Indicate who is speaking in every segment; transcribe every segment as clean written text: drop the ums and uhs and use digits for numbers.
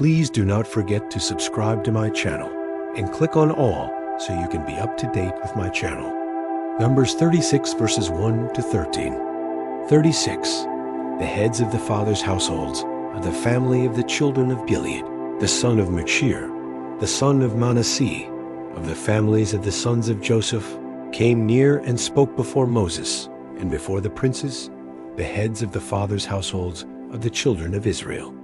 Speaker 1: Please do not forget to subscribe to my channel and click on all so you can be up to date with my channel. Numbers 36 verses 1 to 13. 36. The heads of the fathers' households of the family of the children of Gilead, the son of Machir, the son of Manasseh, of the families of the sons of Joseph, came near and spoke before Moses and before the princes, the heads of the fathers' households of the children of Israel.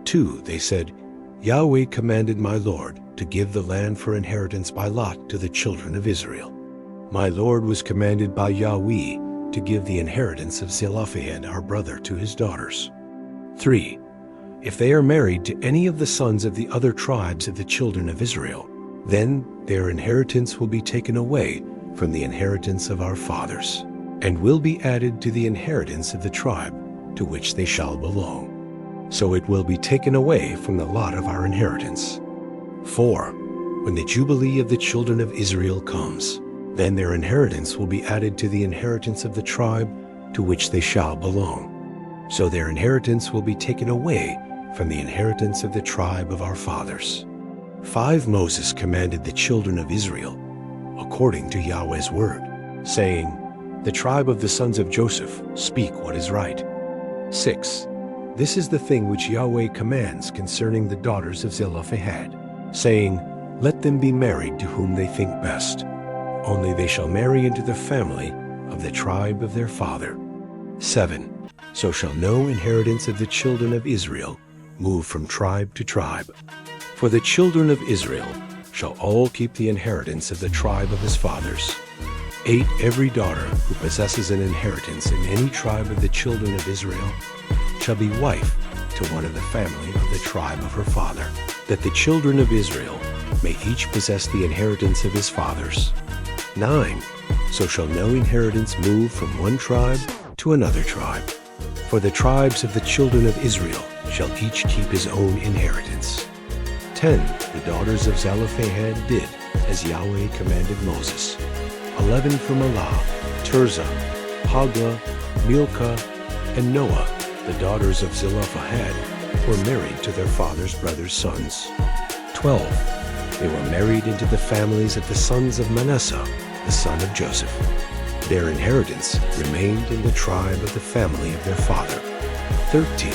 Speaker 1: 2. They said, Yahweh commanded my Lord to give the land for inheritance by lot to the children of Israel. My Lord was commanded by Yahweh to give the inheritance of Zelophehad our brother to his daughters. 3. If they are married to any of the sons of the other tribes of the children of Israel, then their inheritance will be taken away from the inheritance of our fathers, and will be added to the inheritance of the tribe to which they shall belong. So it will be taken away from the lot of our inheritance. 4. When the Jubilee of the children of Israel comes, then their inheritance will be added to the inheritance of the tribe to which they shall belong. So their inheritance will be taken away from the inheritance of the tribe of our fathers. 5. Moses commanded the children of Israel, according to Yahweh's word, saying, The tribe of the sons of Joseph, speak what is right. 6. This is the thing which Yahweh commands concerning the daughters of Zelophehad, saying, Let them be married to whom they think best. Only they shall marry into the family of the tribe of their father. 7. So shall no inheritance of the children of Israel move from tribe to tribe. For the children of Israel shall all keep the inheritance of the tribe of his fathers. 8. Every daughter who possesses an inheritance in any tribe of the children of Israel shall be wife to one of the family of the tribe of her father, that the children of Israel may each possess the inheritance of his fathers. 9. So shall no inheritance move from one tribe to another tribe. For the tribes of the children of Israel shall each keep his own inheritance. 10. The daughters of Zelophehad did as Yahweh commanded Moses. 11 from Elah, Tirzah, Hoglah, Milcah, and Noah, the daughters of Zelophehad, were married to their father's brothers' sons. 12. They were married into the families of the sons of Manasseh, the son of Joseph. Their inheritance remained in the tribe of the family of their father. 13.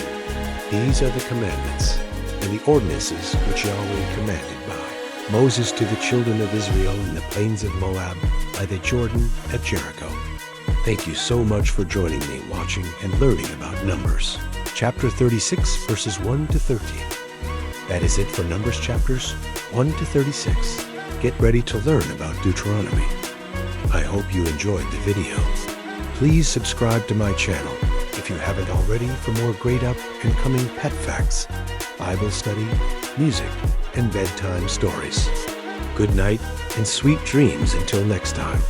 Speaker 1: These are the commandments and the ordinances which Yahweh commanded by Moses to the children of Israel in the plains of Moab by the Jordan at Jericho. Thank you so much for joining me watching and learning about Numbers, chapter 36, verses 1 to 13. That is it for Numbers chapters 1 to 36. Get ready to learn about Deuteronomy. I hope you enjoyed the video. Please subscribe to my channel if you haven't already for more great up and coming pet facts, Bible study, music, and bedtime stories. Good night and sweet dreams until next time.